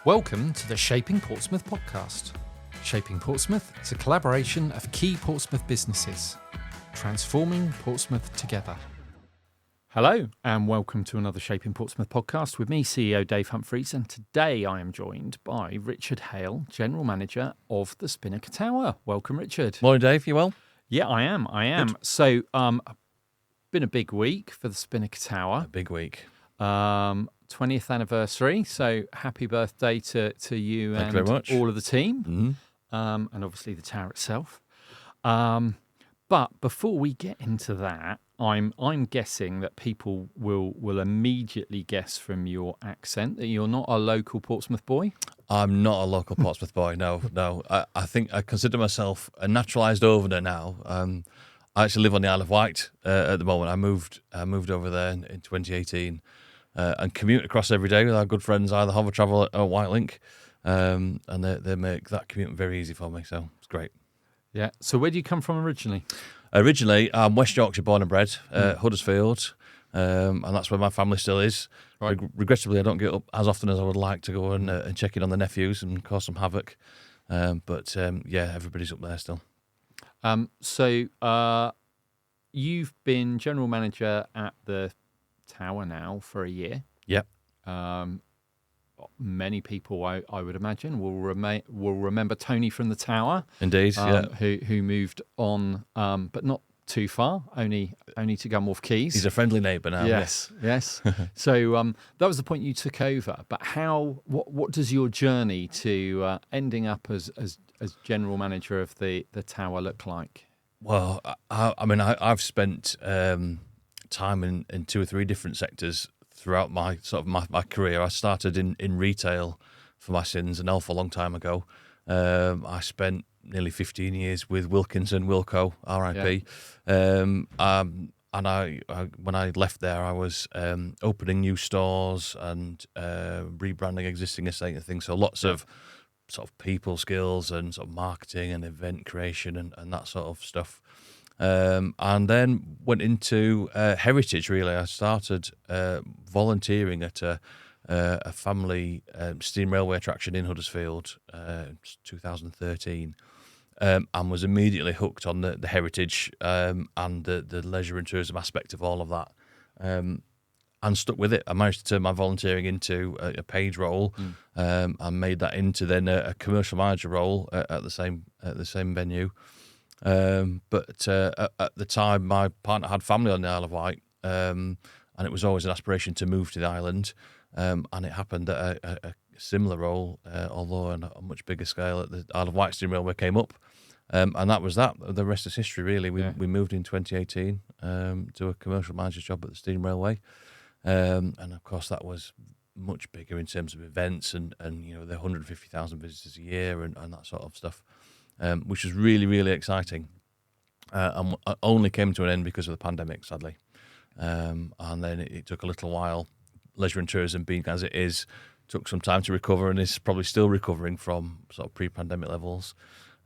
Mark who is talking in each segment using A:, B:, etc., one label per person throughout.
A: Welcome to the Shaping Portsmouth podcast. Shaping Portsmouth is a collaboration of key Portsmouth businesses, transforming Portsmouth together. Hello and welcome to another Shaping Portsmouth podcast with me, CEO Dave Humphries, and today I am joined by Richard Hale, General Manager of the Spinnaker Tower. Welcome, Richard.
B: Morning, Dave. You well?
A: Yeah, I am. Good. So, been a big week for the Spinnaker Tower.
B: A big week.
A: 20th anniversary, so happy birthday to you.
B: Thank you
A: and
B: very much.
A: All of the team,
B: Mm-hmm.
A: and obviously the tower itself. But before we get into that, I'm guessing that people will immediately guess from your accent that you're not a local Portsmouth boy.
B: I'm not a local Portsmouth boy. No. I think I consider myself a naturalised overner now. I actually live on the Isle of Wight at the moment. I moved over there in 2018 and commute across every day with our good friends either Hover Travel or White Link, and they make that commute very easy for me. So it's great. Yeah.
A: So where do you come from originally?
B: Originally, I'm West Yorkshire born and bred, Huddersfield, and that's where my family still is.
A: Right.
B: Regrettably, I don't get up as often as I would like to go and check in on the nephews and cause some havoc. But everybody's up there still.
A: So you've been general manager at the tower now for a year.
B: Yep.
A: Many people, I would imagine, will remember Tony from the tower.
B: Indeed,
A: who moved on, but not too far, only to Gunwharf Quays.
B: He's a friendly neighbour now.
A: Yes. So that was the point you took over. But what does your journey to ending up as general manager of the tower look like?
B: Well, I've spent time in two or three different sectors throughout my career. I started in retail for my sins an awful long time ago. I spent nearly 15 years with Wilkinson Wilco, RIP. Yeah. And I when I left there, I was opening new stores and rebranding existing estate and things. So lots of sort of people skills and sort of marketing and event creation and that sort of stuff. And then went into heritage. Really, I started volunteering at a family steam railway attraction in Huddersfield, 2013, and was immediately hooked on the heritage and the leisure and tourism aspect of all of that, and stuck with it. I managed to turn my volunteering into a paid role, and made that into then a commercial manager role at the same venue. But at the time, my partner had family on the Isle of Wight, and it was always an aspiration to move to the island. And it happened that a similar role, although on a much bigger scale, at the Isle of Wight Steam Railway came up. And that was that. The rest is history, really. We moved in 2018 to a commercial manager's job at the Steam Railway. And of course, that was much bigger in terms of events and the 150,000 visitors a year and that sort of stuff. Which was really, really exciting, and only came to an end because of the pandemic, sadly. And then it took a little while. Leisure and tourism, being as it is, took some time to recover and is probably still recovering from sort of pre-pandemic levels.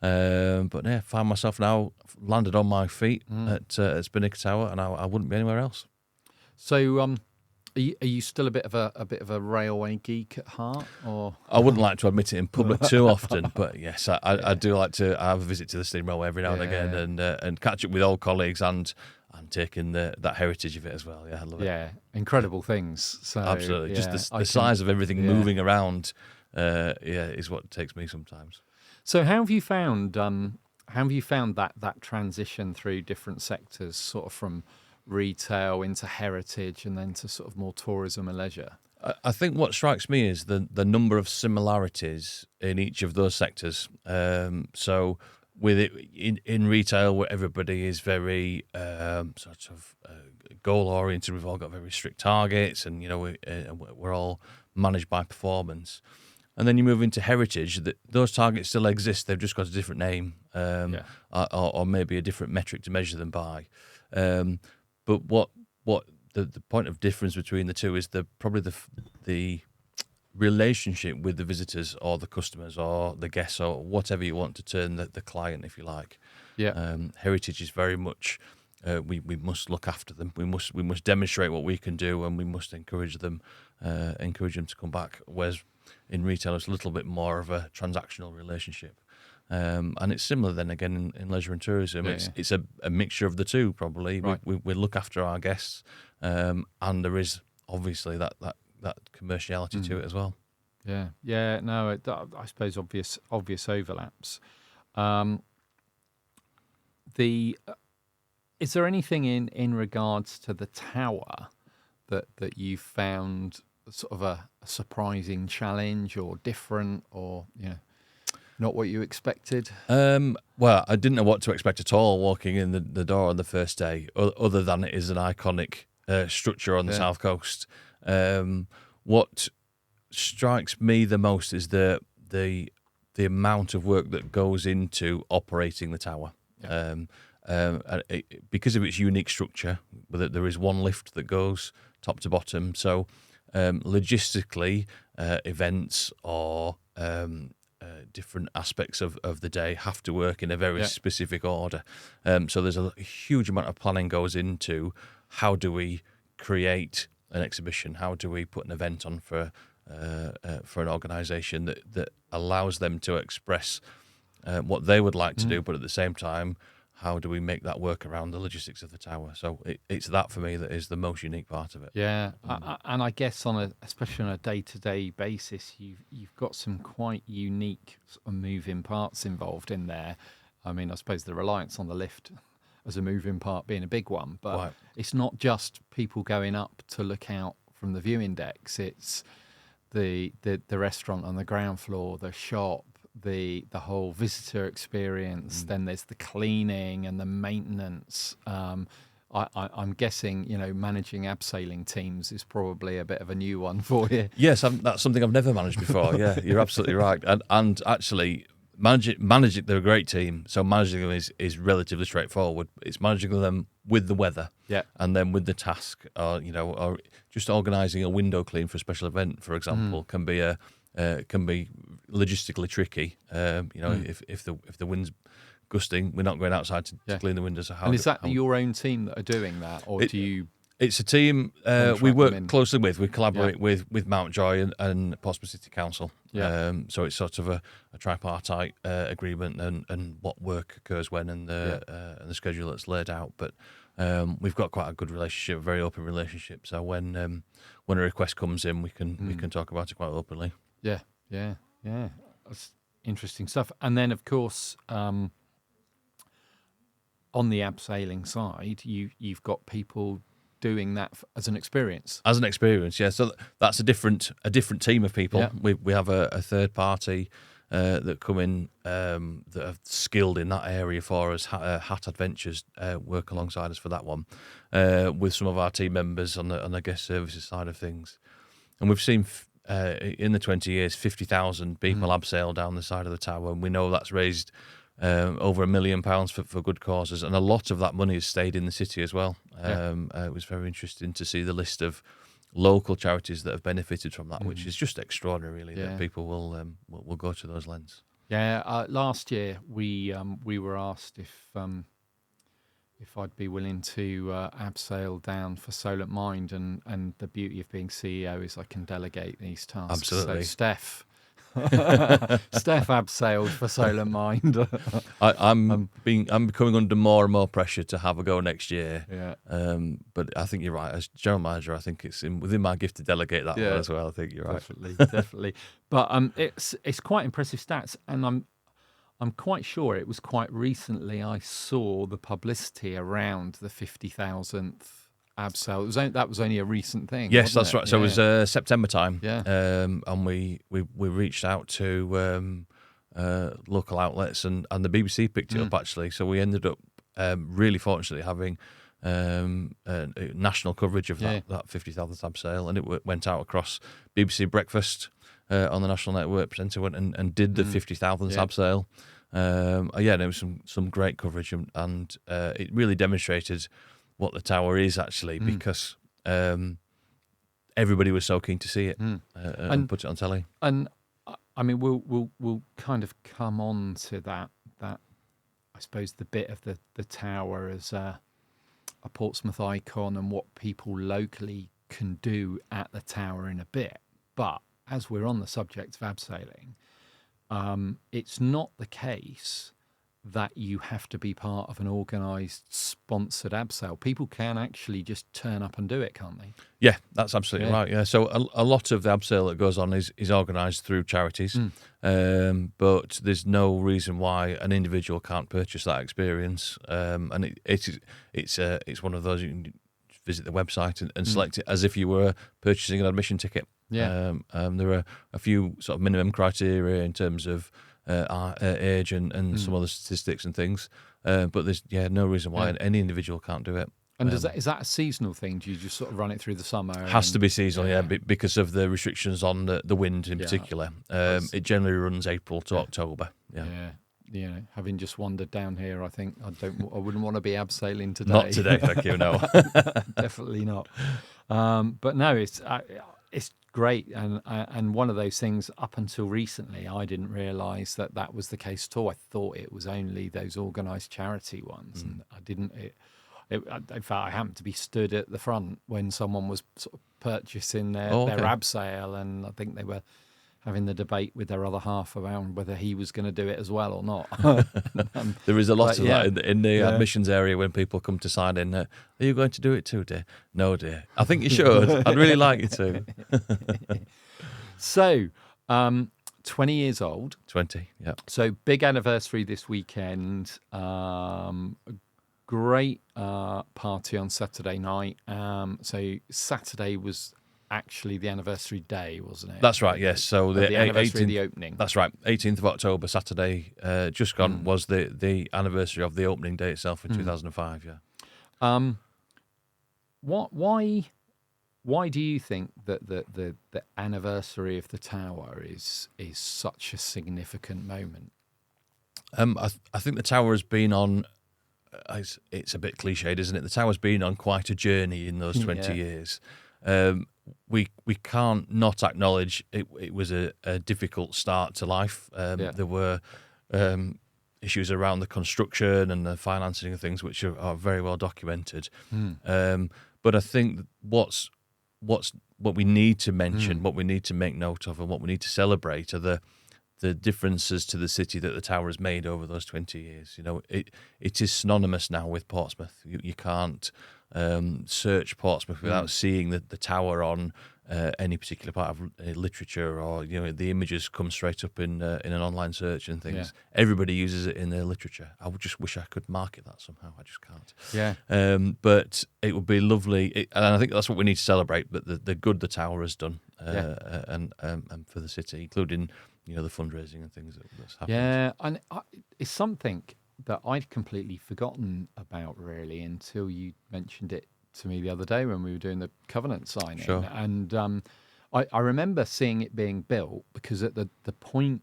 B: But yeah, found myself now landed on my feet at Spinnaker Tower, and I wouldn't be anywhere else.
A: So, Are you still a bit of a railway geek at heart, or?
B: I wouldn't like to admit it in public too often, but yes, I do like to have a visit to the steam railway every now and again, and catch up with old colleagues and taking that heritage of it as well. Yeah, I love it.
A: Yeah, incredible things. So
B: absolutely, just the size of everything moving around, is what takes me sometimes.
A: So how have you found that transition through different sectors, sort of from retail into heritage and then to sort of more tourism and leisure?
B: I think what strikes me is the number of similarities in each of those sectors. So with it in retail, where everybody is very goal oriented, we've all got very strict targets, and we're all managed by performance. And then you move into heritage, those targets still exist. They've just got a different name, or maybe a different metric to measure them by. But what the point of difference between the two is probably the relationship with the visitors or the customers or the guests or whatever you want to term the client, if you like.
A: Yeah.
B: Heritage is very much we must look after them. We must demonstrate what we can do, and we must encourage them to come back. Whereas in retail, it's a little bit more of a transactional relationship. And it's similar then again in leisure and tourism. It's a mixture of the two probably.
A: Right.
B: We look after our guests, and there is obviously that commerciality to it as well.
A: Yeah. No, I suppose obvious overlaps. Is there anything in regards to the tower that you found sort of a surprising challenge or different, or not what you expected?
B: Well, I didn't know what to expect at all walking in the door on the first day, other than it is an iconic structure on the south coast. What strikes me the most is the amount of work that goes into operating the tower. Because of its unique structure, there is one lift that goes top to bottom. So logistically, events or different aspects of the day have to work in a very specific order. So there's a huge amount of planning goes into how do we create an exhibition, how do we put an event on for an organisation that allows them to express what they would like to do, but at the same time, how do we make that work around the logistics of the tower? So it's that for me that is the most unique part of it.
A: Yeah, and I guess especially on a day-to-day basis, you've got some quite unique sort of moving parts involved in there. I mean, I suppose the reliance on the lift as a moving part being a big one, but it's not just people going up to look out from the viewing decks. It's the restaurant on the ground floor, the shop, the whole visitor experience. Then there's the cleaning and the maintenance. I'm guessing managing abseiling teams is probably a bit of a new one for you.
B: Yes, that's something I've never managed before. Yeah, you're absolutely right. And actually, managing they're a great team. So managing them is relatively straightforward. It's managing them with the weather, and then with the task, or just organising a window clean for a special event, for example, can be logistically tricky. If the wind's gusting, we're not going outside to clean the windows.
A: And is that your own team that are doing that, or do you?
B: It's a team we work closely with. We collaborate with Mountjoy and Portsmouth City Council. So it's sort of a tripartite agreement and what work occurs when and the schedule that's laid out. But we've got quite a good relationship, a very open relationship. So when a request comes in, we can talk about it quite openly.
A: Yeah. That's interesting stuff. And then, of course, on the abseiling side, you've got people doing that as an experience.
B: As an experience, yeah. So that's a different team of people. Yeah. We have a third party that come in that are skilled in that area for us. Hat Adventures work alongside us for that one, with some of our team members on the guest services side of things. And we've seen in the 20 years 50,000 people abseil down the side of the tower, and we know that's raised over £1 million for good causes, and a lot of that money has stayed in the city as well. It was very interesting to see the list of local charities that have benefited from that, which is just extraordinary, really. That people will go to those lengths.
A: Yeah, last year we were asked if I'd be willing to abseil down for Solent Mind, and the beauty of being CEO is I can delegate these tasks.
B: Absolutely.
A: So Steph abseiled for Solent Mind.
B: I'm becoming under more and more pressure to have a go next year.
A: Yeah.
B: But I think you're right. As general manager, I think it's within my gift to delegate that one as well. I think you're right.
A: Definitely. But it's quite impressive stats, and I'm quite sure it was quite recently I saw the publicity around the 50,000th abseil. That was only a recent thing.
B: Yes, that's right. So
A: it
B: was September time.
A: Yeah.
B: And we reached out to local outlets, and the BBC picked it up actually. So we ended up really fortunately having national coverage of that 50,000th abseil, and it went out across BBC Breakfast on the national network. Presenter went and did the 50,000th abseil. And there was some great coverage, and it really demonstrated what the tower is actually, because everybody was so keen to see it and put it on telly.
A: And I mean, we'll kind of come on to that I suppose the bit of the tower as a Portsmouth icon and what people locally can do at the tower in a bit. But as we're on the subject of abseiling, it's not the case that you have to be part of an organised, sponsored abseil. People can actually just turn up and do it, can't they?
B: Yeah, that's absolutely right. Yeah, so a lot of the abseil that goes on is organised through charities, but there's no reason why an individual can't purchase that experience. And it's one of those, you can visit the website and select it as if you were purchasing an admission ticket.
A: Yeah.
B: There are a few sort of minimum criteria in terms of age and some other statistics and things, but there's no reason why any individual can't do it.
A: And is that a seasonal thing? Do you just sort of run it through the summer?
B: Has to be seasonal, because of the restrictions on the wind in particular. It generally runs April to October.
A: Yeah. Having just wandered down here, I think I wouldn't want to be abseiling today.
B: Not today, thank you. No,
A: definitely not. But no, it's great, and one of those things. Up until recently, I didn't realise that was the case at all. I thought it was only those organised charity ones, and I didn't. In fact, I happened to be stood at the front when someone was sort of purchasing their abseil, and I think they were having the debate with their other half around whether he was going to do it as well or not.
B: There is a lot of that in the admissions area when people come to sign in. Are you going to do it too, dear? No, dear. I think you should. I'd really like you to.
A: So, 20 years old.
B: 20, yeah.
A: So, big anniversary this weekend. Great party on Saturday night. So, Saturday was actually the anniversary day, wasn't it?
B: That's right, yes. So
A: the anniversary of the opening.
B: That's right. 18th of October, Saturday, just gone, was the anniversary of the opening day itself in 2005, yeah.
A: Why do you think that the anniversary of the tower is such a significant moment?
B: I think the tower has been on, it's a bit cliched, isn't it? The tower's been on quite a journey in those 20 years. We can't not acknowledge it was a difficult start to life. There were issues around the construction and the financing of things, which are very well documented. But I think what we need to mention, what we need to make note of, and what we need to celebrate are the differences to the city that the tower has made over those 20 years. You know, it is synonymous now with Portsmouth. You can't search Portsmouth without seeing the tower on any particular part of literature, or the images come straight up in an online search and things. Everybody uses it in their literature. I would just wish I could market that somehow. I just can't. But it would be lovely, and I think that's what we need to celebrate. But the good the tower has done, and for the city, including the fundraising and things that's happened.
A: Yeah, and it's something that I'd completely forgotten about, really, until you mentioned it to me the other day when we were doing the covenant signing.
B: Sure.
A: And I remember seeing it being built, because at the point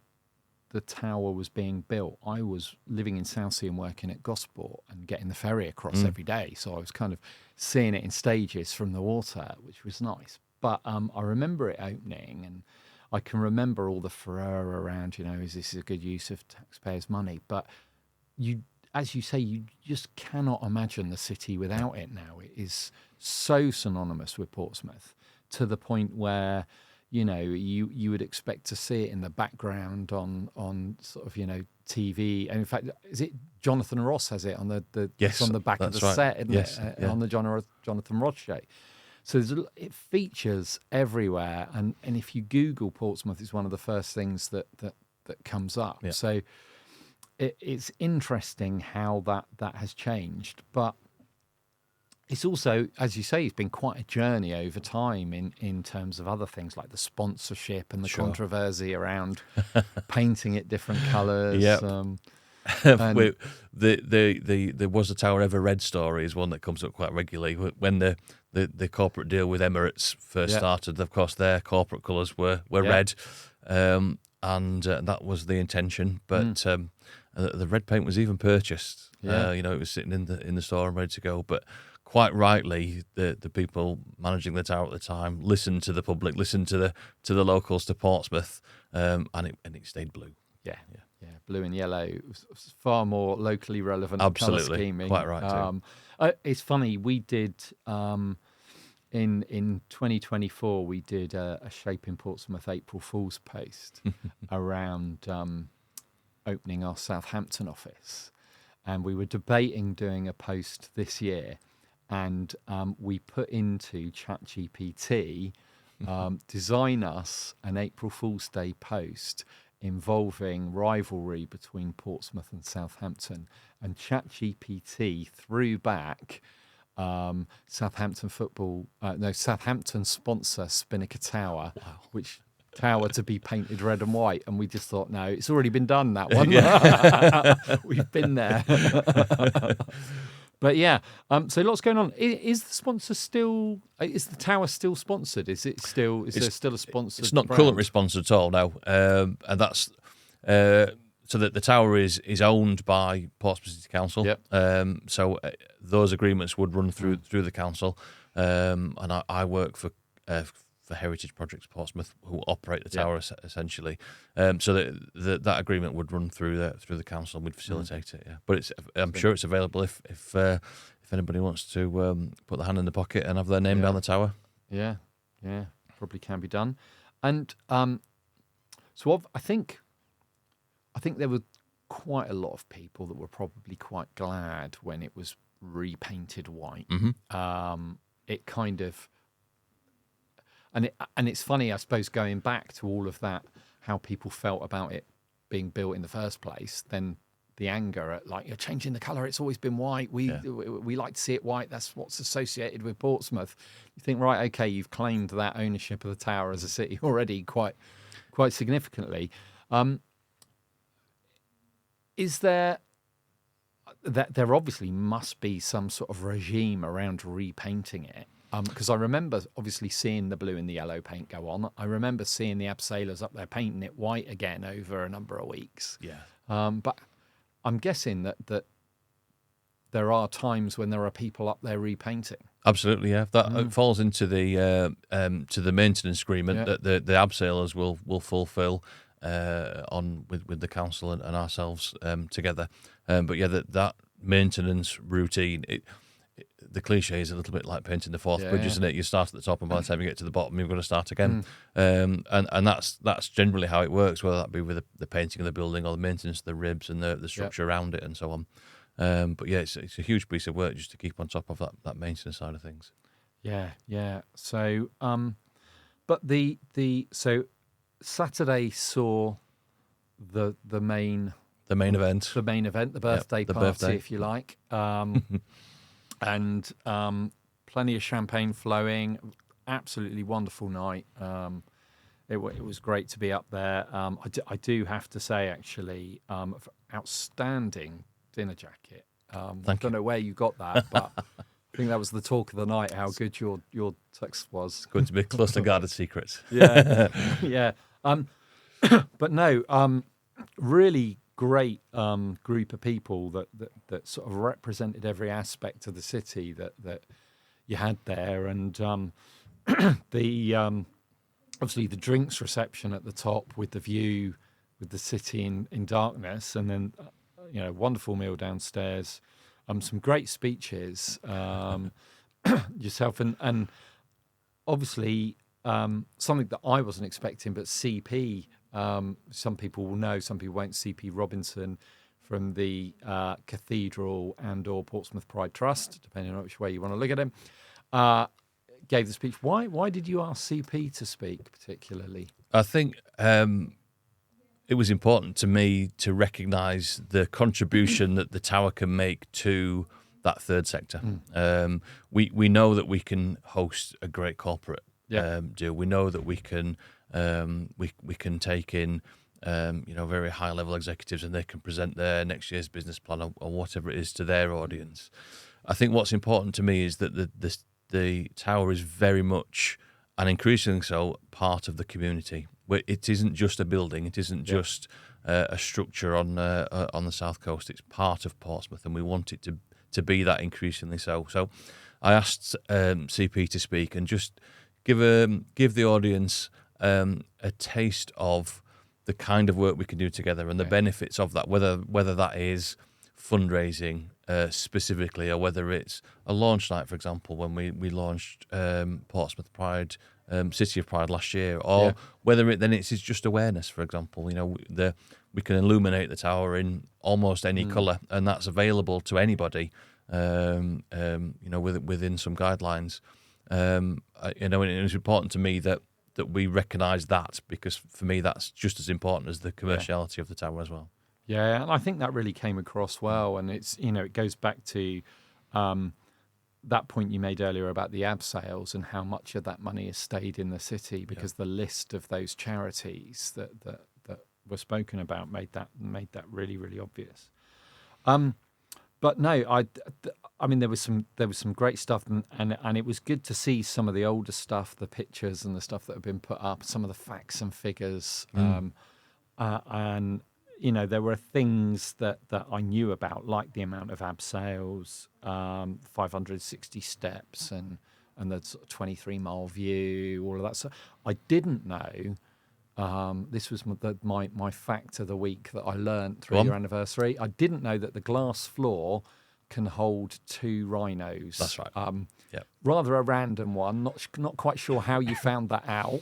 A: the tower was being built, I was living in Southsea and working at Gosport and getting the ferry across every day. So I was kind of seeing it in stages from the water, which was nice. But I remember it opening, and I can remember all the furore around, is this a good use of taxpayers' money? But as you say, you just cannot imagine the city without it now. It is so synonymous with Portsmouth, to the point where, you would expect to see it in the background on sort of, TV. And in fact, is it Jonathan Ross has it on it's on the back of the set, isn't it? On the Jonathan Ross show. So it features everywhere, and if you Google Portsmouth, it's one of the first things that comes up. Yeah. So it's interesting how that has changed, but it's also, as you say, it's been quite a journey over time in terms of other things like the sponsorship and the controversy around painting it different colours.
B: Yeah. The Was the Tower Ever Red story is one that comes up quite regularly. When the corporate deal with Emirates first started, of course, their corporate colours were red, and that was the intention. But the red paint was even purchased. It was sitting in the store and ready to go. But quite rightly, the people managing the tower at the time listened to the public, listened to the locals, to Portsmouth, and it stayed blue.
A: Yeah. blue and yellow was far more locally relevant.
B: Absolutely,
A: colour scheming.
B: quite right too.
A: It's funny, we did in 2024 we did a Shape in Portsmouth April Fool's post around opening our Southampton office, and we were debating doing a post this year, and we put into ChatGPT design us an April Fool's Day post involving rivalry between Portsmouth and Southampton, and ChatGPT threw back Southampton sponsor Spinnaker Tower, which tower to be painted red and white, and we just thought, no, it's already been done, that one. We've been there. But yeah, so lots going on. Is the sponsor still? Is the tower still sponsored? Is it still? There still a sponsor?
B: It's not
A: brand?
B: currently sponsored at all now, and that's so that the tower is owned by Portsmouth City Council.
A: Yep.
B: So those agreements would run through the council, and I work for Heritage Projects Portsmouth, who operate the tower essentially. So that agreement would run through the council and we'd facilitate it. Yeah, but I'm sure it's available if anybody wants to put their hand in the pocket and have their name down the tower.
A: Yeah, probably can be done. And so I think there were quite a lot of people that were probably quite glad when it was repainted white.
B: Mm-hmm.
A: It kind of. And it's funny, I suppose, going back to all of that, how people felt about it being built in the first place, then the anger at, like, you're changing the colour, it's always been white, we like to see it white, that's what's associated with Portsmouth. You think, right, okay, you've claimed that ownership of the tower as a city already quite significantly. Is there obviously must be some sort of regime around repainting it? Because I remember obviously seeing the blue and the yellow paint go on. I remember seeing the abseilers up there painting it white again over a number of weeks.
B: Yeah.
A: But I'm guessing that there are times when there are people up there repainting.
B: Absolutely, yeah. That falls into the maintenance agreement that the abseilers will fulfil on with the council and ourselves together. But yeah, that maintenance routine. The cliche is a little bit like painting the fourth bridge, isn't it? You start at the top, and by the time you get to the bottom, you've got to start again. And that's generally how it works, whether that be with the painting of the building or the maintenance of the ribs and the structure around it and so on. But yeah, it's a huge piece of work just to keep on top of that maintenance side of things.
A: Yeah. So, but so Saturday saw the main event, the birthday party, if you like. And plenty of champagne flowing, absolutely wonderful night. It was great to be up there. I do have to say, actually, outstanding dinner jacket. I don't know where you got that, but I think that was the talk of the night, how good your tux was.
B: It's going to be a closely guarded secret.
A: Yeah. But no, really great group of people that sort of represented every aspect of the city that you had there, and the obviously the drinks reception at the top with the view with the city in darkness, and then wonderful meal downstairs, some great speeches, yourself and obviously something that I wasn't expecting, but CP. Some people will know, some people won't. CP Robinson from the Cathedral and or Portsmouth Pride Trust, depending on which way you want to look at him, gave the speech. Why did you ask CP to speak particularly?
B: I think it was important to me to recognise the contribution that the tower can make to that third sector. We know that we can host a great corporate deal. We know that we can we can take in very high level executives, and they can present their next year's business plan or whatever it is to their audience. I think what's important to me is that the tower is very much, and increasingly so, part of the community. Where it isn't just a building, it isn't just a structure on the south coast. It's part of Portsmouth, and we want it to be that increasingly so. So, I asked CP to speak and just give the audience a taste of the kind of work we can do together and the benefits of that, whether that is fundraising specifically, or whether it's a launch night, for example, when we launched Portsmouth Pride, City of Pride last year, or whether it's just awareness, for example. We can illuminate the tower in almost any colour, and that's available to anybody. Within some guidelines. And it's important to me that we recognise that, because for me that's just as important as the commerciality of the tower as well.
A: Yeah, and I think that really came across well, and it's it goes back to that point you made earlier about the abseils and how much of that money has stayed in the city, because the list of those charities that were spoken about made that really, really obvious. But no, I mean there was some great stuff, and it was good to see some of the older stuff, the pictures and the stuff that have been put up, some of the facts and figures, and there were things that I knew about, like the amount of abseils, 560 steps, and the sort of 23-mile view, all of that. So I didn't know. This was my fact of the week that I learned through your anniversary. I didn't know that the glass floor can hold 2 rhinos.
B: That's right.
A: Rather a random one. Not quite sure how you found that out.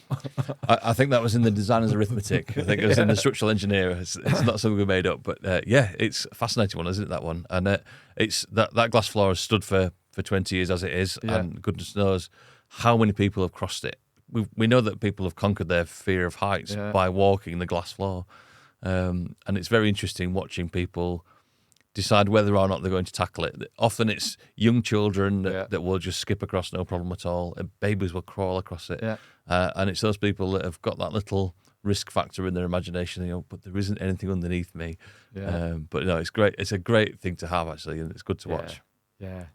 B: I think that was in the designer's arithmetic. I think it was in the structural engineer. It's not something we made up, but it's a fascinating one, isn't it? That one, and it's that glass floor has stood for 20 years as it is, and goodness knows how many people have crossed it. We know that people have conquered their fear of heights by walking the glass floor, and it's very interesting watching people decide whether or not they're going to tackle it. Often it's young children that will just skip across, no problem at all. Babies will crawl across it, and it's those people that have got that little risk factor in their imagination. But there isn't anything underneath me. But no, it's great. It's a great thing to have, actually, and it's good to watch.
A: Yeah.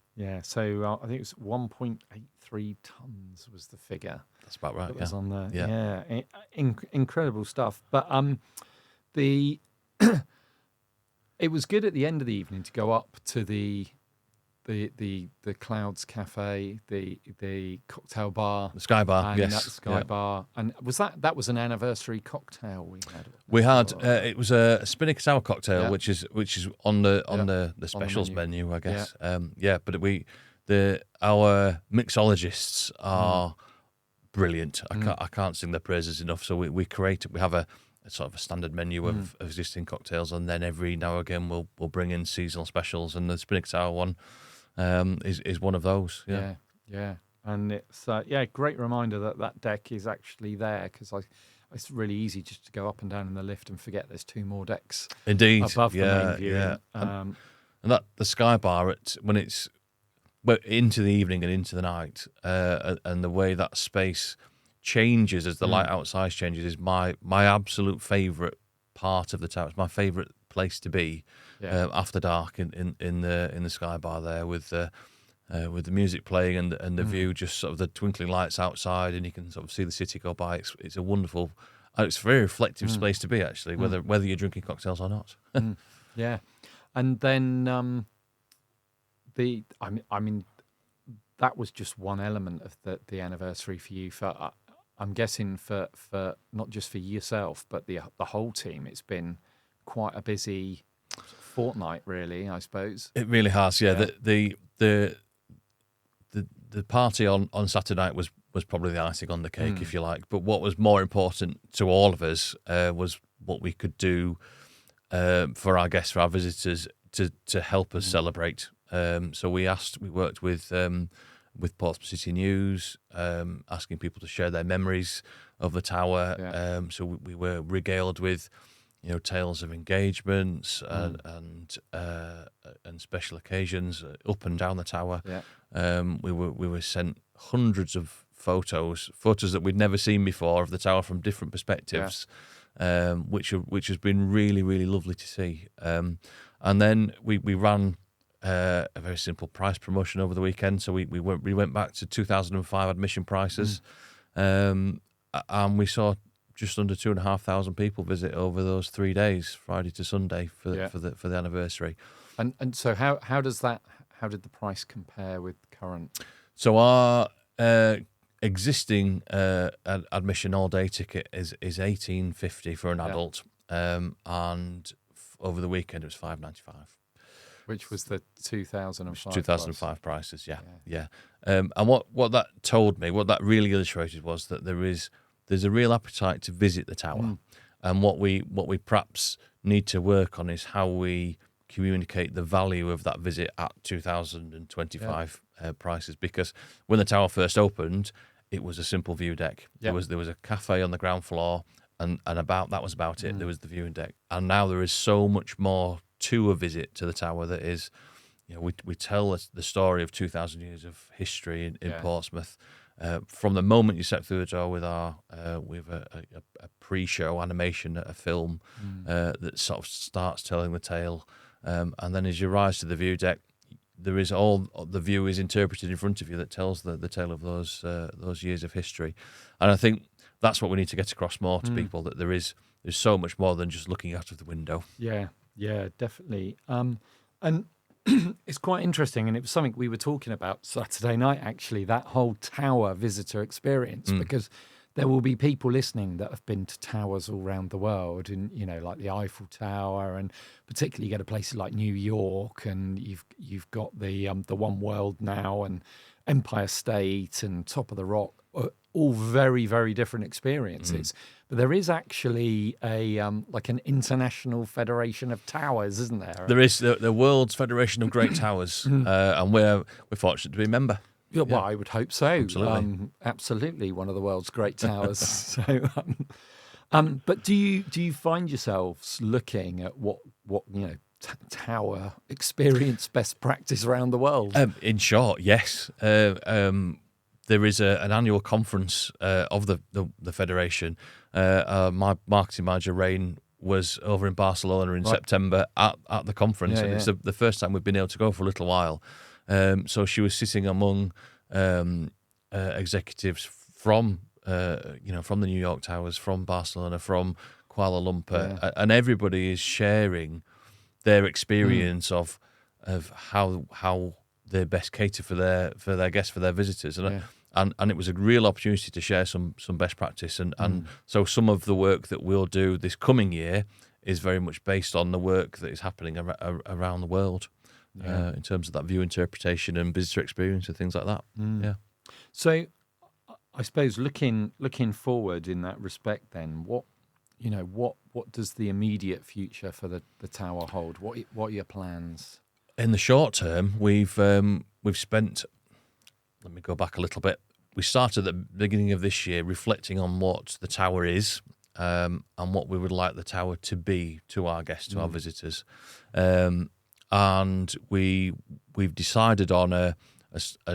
A: So I think it was 1.83 tons was the figure.
B: That's about right.
A: That was on there. Incredible stuff. But it was good at the end of the evening to go up to the Clouds Cafe, the cocktail bar,
B: the Sky Bar,
A: and the Sky Bar. And that was an anniversary cocktail we had?
B: We had it was a Spinnaker Tower cocktail, which is on the specials menu, I guess. But our mixologists are brilliant. I can't sing their praises enough. So we have a sort of a standard menu of existing cocktails, and then every now and again we'll bring in seasonal specials, and the Spinnaker Tower one is one of those.
A: Yeah. And it's great reminder that deck is actually there, because it's really easy just to go up and down in the lift and forget there's 2 more decks.
B: Indeed,
A: above the main view.
B: And that the Sky Bar when it's into the evening and into the night, and the way that space changes as the light outside changes is my absolute favourite part of the tower. It's my favourite place to be after dark in the Sky Bar there, with the music playing and the view, just sort of the twinkling lights outside, and you can sort of see the city go by. It's a wonderful, it's a very reflective space to be, actually, whether you're drinking cocktails or not.
A: Yeah, and then I mean that was just one element of the anniversary for you. I'm guessing for not just for yourself, but the whole team. It's been quite a busy fortnight, really, I suppose.
B: It really has. Yeah. The party on Saturday night was probably the icing on the cake, if you like. But what was more important to all of us was what we could do for our guests, for our visitors, to help us celebrate. So we worked with Portsmouth City News, asking people to share their memories of the tower. So we were regaled with, tales of engagements and special occasions up and down the tower. We were sent hundreds of photos that we'd never seen before of the tower from different perspectives, which has been really, really lovely to see. And then we ran a very simple price promotion over the weekend. So we went back to 2005 admission prices, and we saw just under 2,500 people visit over those 3 days, Friday to Sunday, for the anniversary.
A: And so how did the price compare with current?
B: So our existing admission all-day ticket is $18.50 for an adult, and over the weekend it was $5.95.
A: Which was the 2005
B: 2005 prices, yeah. And what that told me, what that really illustrated was that there's a real appetite to visit the tower, and what we perhaps need to work on is how we communicate the value of that visit at 2025 prices. Because when the tower first opened, it was a simple view deck. There was a cafe on the ground floor, and that was about it. There was the viewing deck, and now there is so much more to a visit to the tower. That is, we tell the story of 2,000 years of history in Portsmouth. From the moment you step through the door with a pre-show animation, a film that sort of starts telling the tale, and then as you rise to the view deck, there is all the view is interpreted in front of you that tells the tale of those years of history. And I think that's what we need to get across more to people, that there's so much more than just looking out of the window.
A: Yeah, definitely. And it's quite interesting, and it was something we were talking about Saturday night, actually, that whole tower visitor experience, because there will be people listening that have been to towers all around the world, and like the Eiffel Tower, and particularly you go to places like New York, and you've got the One World now, and Empire State, and Top of the Rock, all very, very different experiences. But there is actually a like an international federation of towers, isn't there?
B: There is the World's Federation of Great Towers, and we're fortunate to be a member.
A: Yeah, well, I would hope so.
B: Absolutely.
A: Absolutely, one of the world's great towers. So, but do you find yourselves looking at what tower experience best practice around the world?
B: In short, yes. There is an annual conference of the federation. My marketing manager, Rain, was over in Barcelona in September at the conference, and it's the first time we've been able to go for a little while. So she was sitting among executives from the New York Towers, from Barcelona, from Kuala Lumpur, and everybody is sharing their experience of how they best cater for their guests, for their visitors, and it was a real opportunity to share some best practice, and so some of the work that we'll do this coming year is very much based on the work that is happening around the world. In terms of that view interpretation and visitor experience and things like that.
A: So I suppose looking forward in that respect, then what does the immediate future for the tower hold? What are your plans?
B: In the short term, we've spent. Let me go back a little bit. We started at the beginning of this year reflecting on what the tower is, and what we would like the tower to be to our guests, to our visitors. And we've decided on a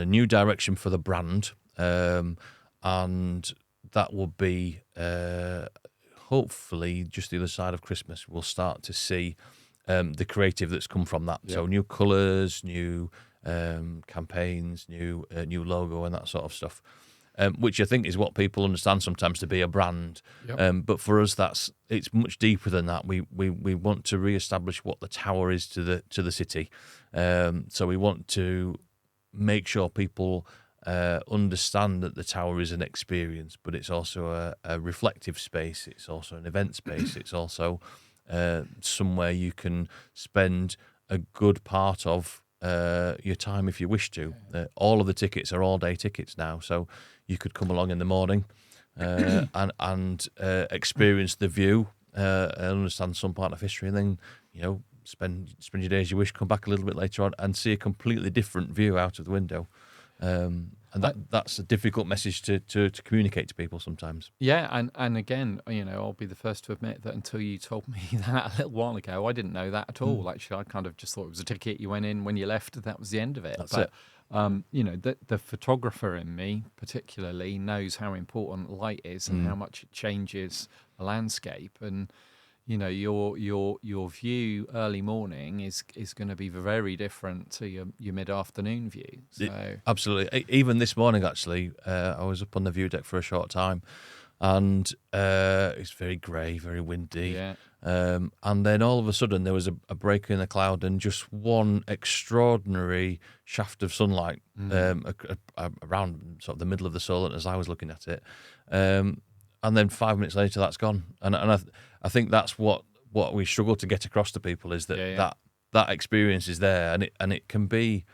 B: new direction for the brand, and that will be hopefully just the other side of Christmas. We'll start to see the creative that's come from that. So new colours, new campaigns, new logo, and that sort of stuff. Which I think is what people understand sometimes to be a brand. But for us, it's much deeper than that. We want to re-establish what the tower is to the city. So we want to make sure people understand that the tower is an experience, but it's also a reflective space. It's also an event space. It's also somewhere you can spend a good part of your time if you wish to. All of the tickets are all-day tickets now, so you could come along in the morning and experience the view and understand some part of history, and then spend your days you wish, come back a little bit later on and see a completely different view out of the window. And that's a difficult message to communicate to people sometimes.
A: Yeah, and again, I'll be the first to admit that until you told me that a little while ago, I didn't know that at all. Actually, I kind of just thought it was a ticket you went in when you left, that was the end of it.
B: That's it.
A: The photographer in me particularly knows how important light is and how much it changes a landscape, and your view early morning is going to be very different to your mid-afternoon view. So
B: Absolutely. Even this morning, actually, I was up on the view deck for a short time, and it's very grey, very windy.
A: Yeah.
B: And then all of a sudden there was a break in the cloud, and just one extraordinary shaft of sunlight around sort of the middle of the solar as I was looking at it. And then 5 minutes later, that's gone. And I think that's what we struggle to get across to people, is that that experience is there, and it can be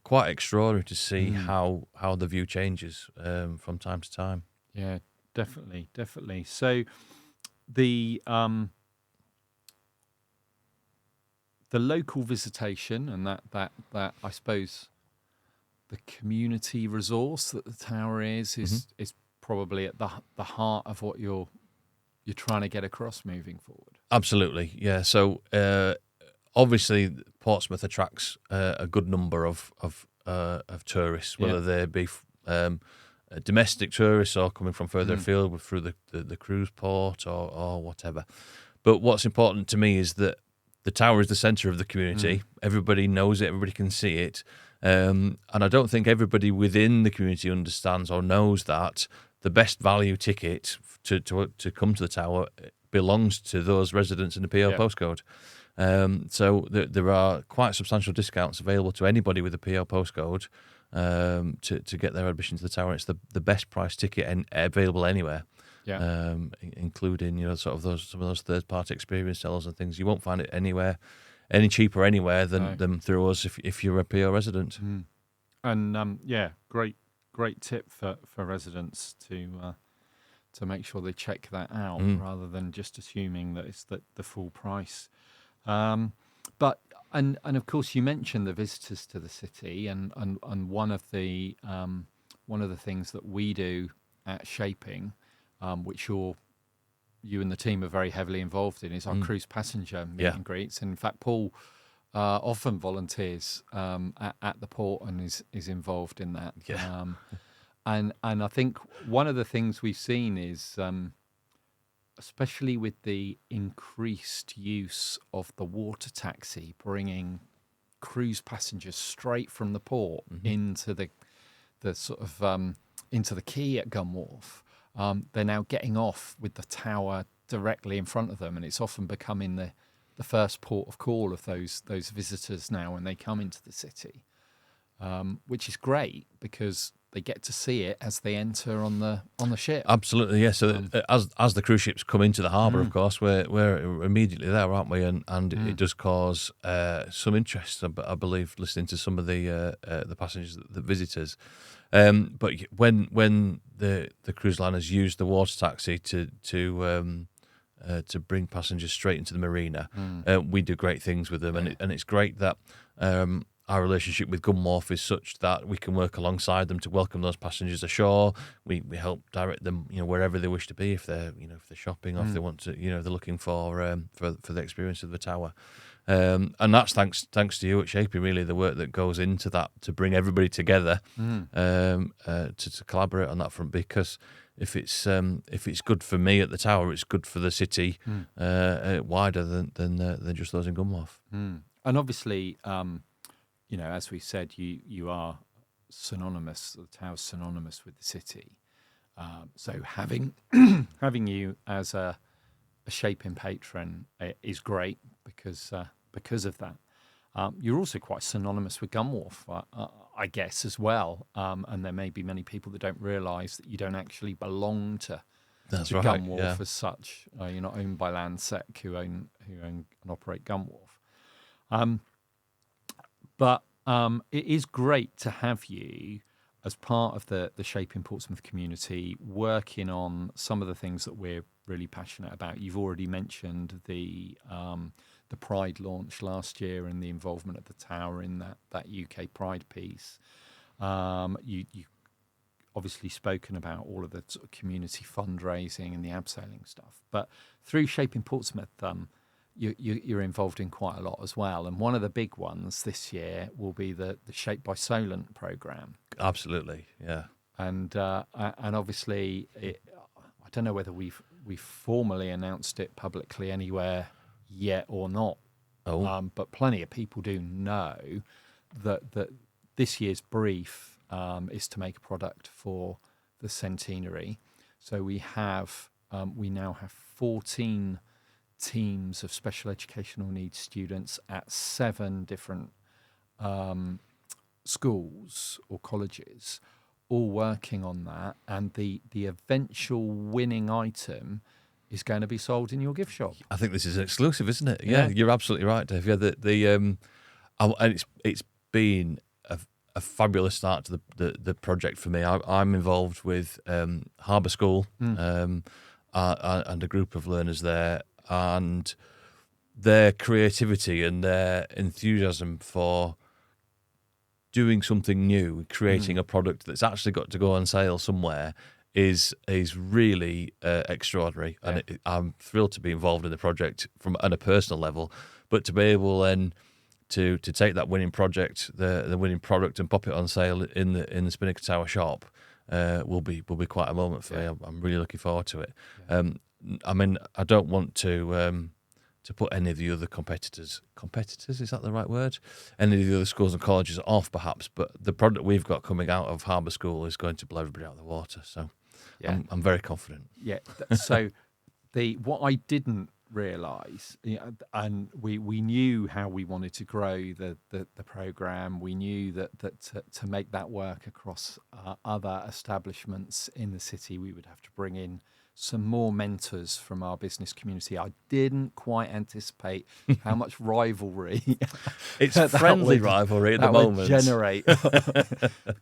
B: quite extraordinary to see how the view changes from time to time.
A: Yeah, definitely. So the local visitation and that I suppose the community resource that the tower is probably at the heart of what you're trying to get across moving forward.
B: Absolutely, yeah. So obviously, Portsmouth attracts a good number of tourists, whether they be domestic tourists or coming from further afield through the cruise port or whatever. But what's important to me is that the tower is the centre of the community. Everybody knows it. Everybody can see it. And I don't think everybody within the community understands or knows that the best value ticket to come to the tower belongs to those residents in the PO postcode. So there are quite substantial discounts available to anybody with a PO postcode to get their admission to the tower. It's the best price ticket available anywhere. Yeah. Including sort of some of those third party experience sellers and things. You won't find it any cheaper anywhere than through us if you're a PO resident.
A: And great tip for residents to make sure they check that out rather than just assuming that it's the full price. But of course you mentioned the visitors to the city, and one of the things that we do at Shaping, which you and the team are very heavily involved in, is our cruise passenger meet and greets. And in fact, Paul often volunteers at the port and is involved in that. Yeah. And I think one of the things we've seen is, especially with the increased use of the water taxi, bringing cruise passengers straight from the port into the sort of into the quay at Gunwharf. They're now getting off with the tower directly in front of them, and it's often becoming the first port of call of those visitors now when they come into the city, which is great because they get to see it as they enter on the ship.
B: Absolutely, yes. So as the cruise ships come into the harbour, of course, we're immediately there, aren't we? And it does cause some interest, I believe, listening to some of the passengers, the visitors. But when the cruise liners use the water taxi to bring passengers straight into the marina, we do great things with them, and it's great that our relationship with Gunwharf is such that we can work alongside them to welcome those passengers ashore. We help direct them, wherever they wish to be, if they're shopping or if they want to, they're looking for the experience of the tower. And that's thanks to you at Shaping, really, the work that goes into that to bring everybody together to collaborate on that front. Because if it's good for me at the tower, it's good for the city wider than just those in Gunwharf.
A: And obviously, as we said, you are synonymous. The tower's synonymous with the city. So having you as a Shaping patron is great because of that. You're also quite synonymous with Gunwharf, I guess, as well. And there may be many people that don't realise that you don't actually belong to Gunwharf as such. You're not owned by Landsec, who own and operate Gunwharf. But it is great to have you as part of the Shaping Portsmouth community, working on some of the things that we're really passionate about. You've already mentioned the Pride launch last year and the involvement of the tower in that UK Pride piece. You obviously spoken about all of the sort of community fundraising and the abseiling stuff. But through Shaping Portsmouth, you're involved in quite a lot as well. And one of the big ones this year will be the Shape by Solent programme.
B: Absolutely, yeah.
A: And obviously, I don't know whether we've formally announced it publicly anywhere yet or not. But plenty of people do know that this year's brief is to make a product for the centenary. So we now have 14 teams of special educational needs students at 7 different schools or colleges, all working on that, and the eventual winning item is going to be sold in your gift shop.
B: I think this is exclusive, isn't it?
A: Yeah.
B: You're absolutely right, Dave. Yeah, and it's been a fabulous start to the project for me. I'm involved with Harbour School and a group of learners there, and their creativity and their enthusiasm for doing something new, creating a product that's actually got to go on sale somewhere is really extraordinary.
A: Yeah.
B: And I'm thrilled to be involved in the project on a personal level, but to be able then to take that winning project, the winning product, and pop it on sale in the Spinnaker Tower shop will be quite a moment for me. I'm really looking forward to it.
A: Yeah.
B: I mean, I don't want to put any of the other competitors, is that the right word? Any of the other schools and colleges off, perhaps, but the product we've got coming out of Harbour School is going to blow everybody out of the water. So I'm very confident.
A: Yeah. So what I didn't realise, and we knew how we wanted to grow the programme. We knew that to make that work across other establishments in the city, we would have to bring in some more mentors from our business community. I didn't quite anticipate how much rivalry.
B: It's friendly rivalry at the moment.
A: Would generate.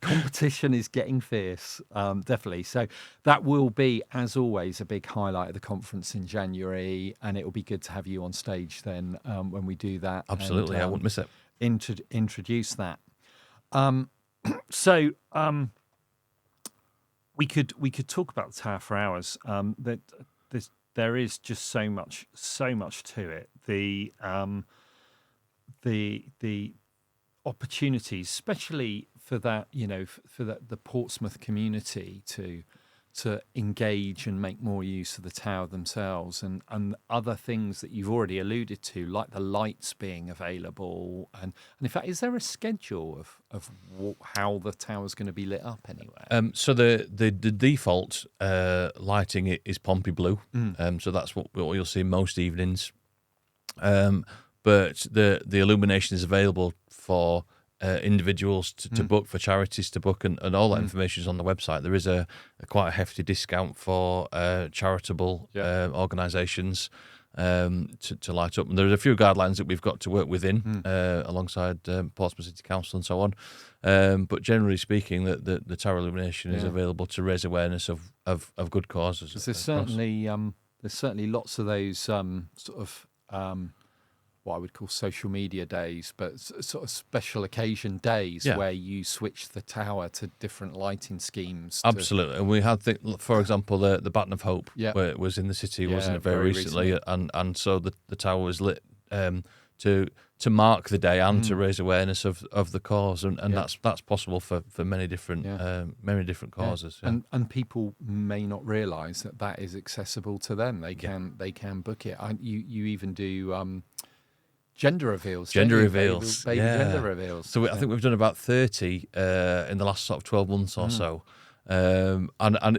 A: Competition is getting fierce, definitely. So that will be, as always, a big highlight of the conference in January, and it will be good to have you on stage then when we do that.
B: Absolutely, I wouldn't miss it.
A: Introduce that. We could talk about the tower for hours. There is just so much to it. The opportunities, especially for that, for the Portsmouth community to engage and make more use of the tower themselves, and other things that you've already alluded to, like the lights being available, and in fact, is there a schedule of how the tower's going to be lit up anywhere?
B: So the default lighting is Pompey blue, so that's what you'll see most evenings. But the illumination is available for individuals to book, for charities to book, and all that information is on the website. There is a quite a hefty discount for charitable organisations to light up. And there's a few guidelines that we've got to work within alongside Portsmouth City Council and so on. But generally speaking, the tower illumination is available to raise awareness of good causes.
A: There's certainly lots of those sort of what I would call social media days, but sort of special occasion days where you switch the tower to different lighting schemes.
B: Absolutely. And we had, for example, the Baton of Hope, where it was in the city, wasn't it, very recently? And so the tower was lit to mark the day and to raise awareness of the cause, and that's possible for many different causes. Yeah.
A: And people may not realise that is accessible to them. They can book it. You even do gender reveals.
B: Gender reveals.
A: Baby gender reveals.
B: So I think we've done about 30 in the last sort of 12 months or so. And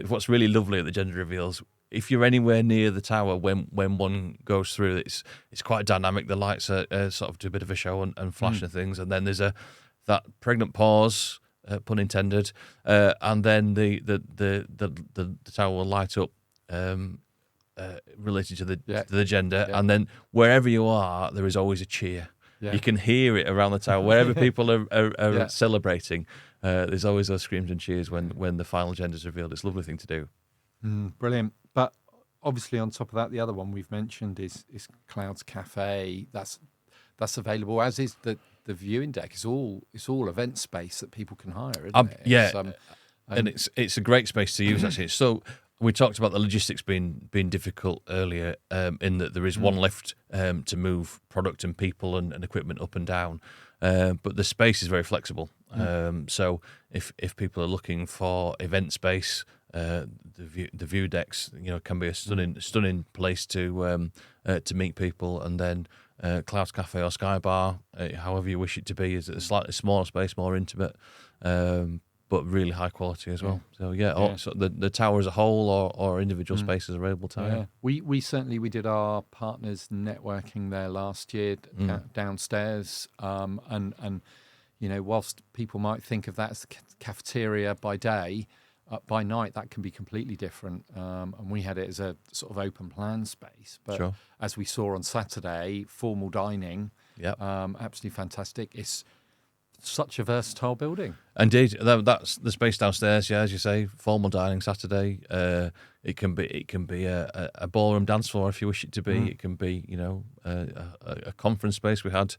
B: what's really lovely at the gender reveals, if you're anywhere near the tower when one goes through, it's quite dynamic. The lights are sort of do a bit of a show and flashing things, and then there's that pregnant pause, pun intended, and then the tower will light up. Related to the gender, and then wherever you are, there is always a cheer. Yeah. You can hear it around the tower wherever people are celebrating. There's always those screams and cheers when the final gender is revealed. It's a lovely thing to do.
A: Brilliant. But obviously, on top of that, the other one we've mentioned is Clouds Cafe. That's available, as is the viewing deck. It's all event space that people can hire, isn't it?
B: Yeah, and it's a great space to use actually. So. We talked about the logistics being difficult earlier, in that there is one lift to move product and people and equipment up and down, but the space is very flexible. So if people are looking for event space, the view decks can be a stunning place to meet people, and then Clouds Cafe or Sky Bar, however you wish it to be, is a slightly smaller space, more intimate. but really high quality as well. So so the tower as a whole or individual spaces are able to.
A: Yeah. We certainly did our partners networking there last year downstairs, and whilst people might think of that as the cafeteria by day, by night that can be completely different. And we had it as a sort of open plan space, but as we saw on Saturday, formal dining. Absolutely fantastic. It's such a versatile building.
B: Indeed, that's the space downstairs. Yeah, as you say, formal dining Saturday. It can be a ballroom dance floor if you wish it to be. It can be a conference space. We had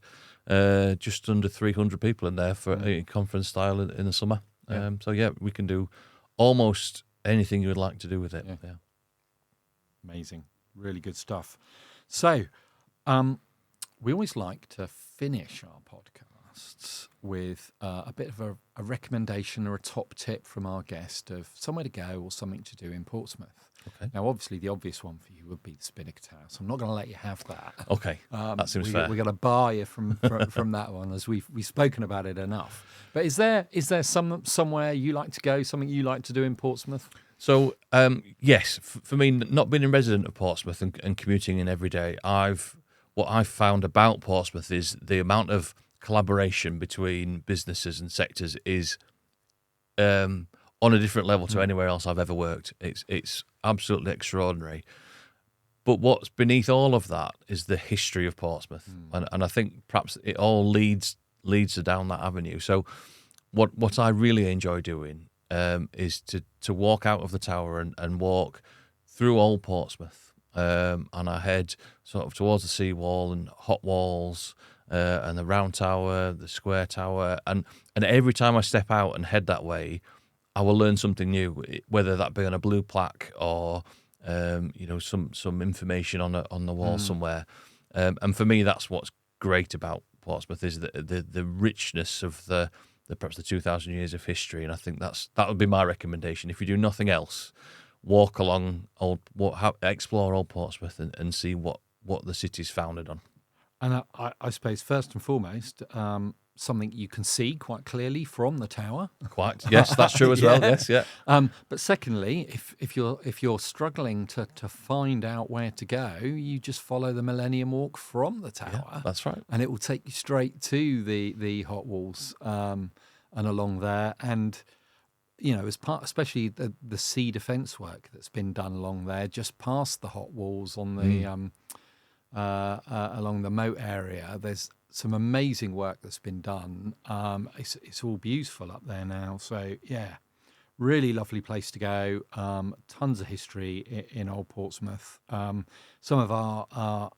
B: just under 300 people in there for a conference style in the summer. We can do almost anything you would like to do with it. Yeah.
A: Amazing, really good stuff. So, we always like to finish our podcasts with a bit of a recommendation or a top tip from our guest of somewhere to go or something to do in Portsmouth. Okay. Now, obviously, the obvious one for you would be the Spinnaker Tower, so I'm not going to let you have that.
B: Okay, that seems fair.
A: We're going to bar you from that one, as we've spoken about it enough. But is there somewhere you like to go, something you like to do in Portsmouth?
B: So, yes, for me, not being a resident of Portsmouth and commuting in every day, what I've found about Portsmouth is the amount of collaboration between businesses and sectors is on a different level to anywhere else I've ever worked. It's absolutely extraordinary. But what's beneath all of that is the history of Portsmouth, and I think perhaps it all leads down that avenue. So, what I really enjoy doing is to walk out of the tower and walk through Old Portsmouth, and I head sort of towards the seawall and Hot Walls. And the Round Tower, the Square Tower, and every time I step out and head that way, I will learn something new, whether that be on a blue plaque or some information on the wall somewhere. And for me, that's what's great about Portsmouth is the richness of the perhaps the 2,000 years of history, and I think that would be my recommendation. If you do nothing else, walk along explore Old Portsmouth and see what the city's founded on.
A: And I suppose first and foremost, something you can see quite clearly from the tower.
B: Quite, yes, that's true as well. Yes, yeah.
A: But secondly, if you're struggling to find out where to go, you just follow the Millennium Walk from the tower.
B: Yeah, that's right,
A: and it will take you straight to the Hot Walls and along there. And as part, especially the sea defence work that's been done along there, just past the Hot Walls on the. Along the moat area, there's some amazing work that's been done. It's all beautiful up there now. So yeah, really lovely place to go. Tons of history in Old Portsmouth. Some of our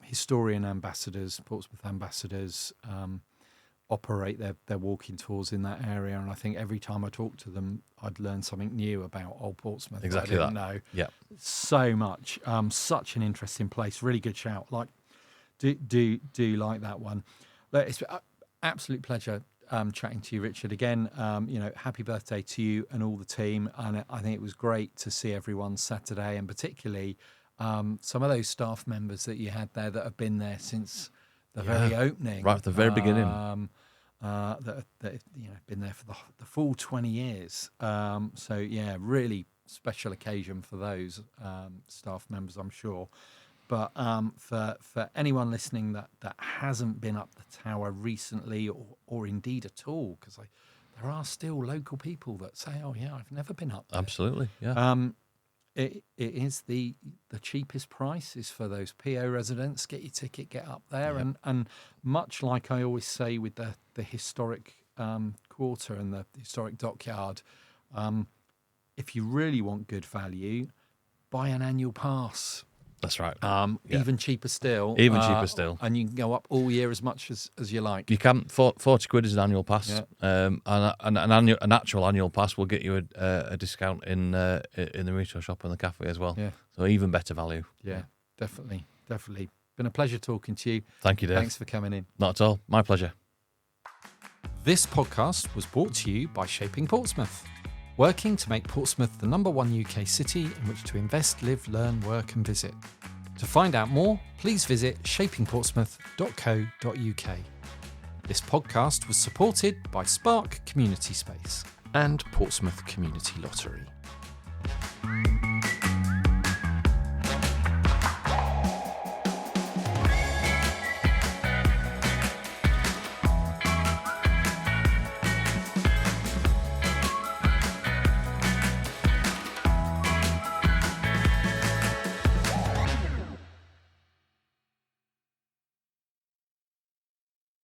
A: historian ambassadors, Portsmouth ambassadors, operate their walking tours in that area, and I think every time I talk to them, I'd learn something new about Old Portsmouth.
B: Exactly,
A: I didn't know.
B: Yeah,
A: so much. Such an interesting place. Really good shout. Like, do like that one. Look, it's an absolute pleasure chatting to you, Richard. Again, happy birthday to you and all the team. And I think it was great to see everyone Saturday, and particularly some of those staff members that you had there that have been there since the very opening,
B: right at the very beginning.
A: That been there for the full 20 years. So yeah, really special occasion for those staff members, I'm sure. But for anyone listening that hasn't been up the tower recently or indeed at all, because there are still local people that say, "Oh yeah, I've never been up there."
B: Absolutely, yeah.
A: It is the cheapest price is for those PO residents. Get your ticket, get up there, and much like I always say with the historic quarter and the historic dockyard, if you really want good value, buy an annual pass.
B: That's right.
A: Even cheaper still.
B: Even cheaper still.
A: And you can go up all year as much as you like.
B: You can. 40 quid is an annual pass. Yeah. And an actual annual pass will get you a discount in the retail shop and the cafe as well. Yeah. So even better value.
A: Yeah, definitely. Been a pleasure talking to you.
B: Thank you, Dave.
A: Thanks for coming in.
B: Not at all. My pleasure.
A: This podcast was brought to you by Shaping Portsmouth, working to make Portsmouth the #1 UK city in which to invest, live, learn, work and visit. To find out more, please visit shapingportsmouth.co.uk. This podcast was supported by Spark Community Space. and Portsmouth Community Lottery.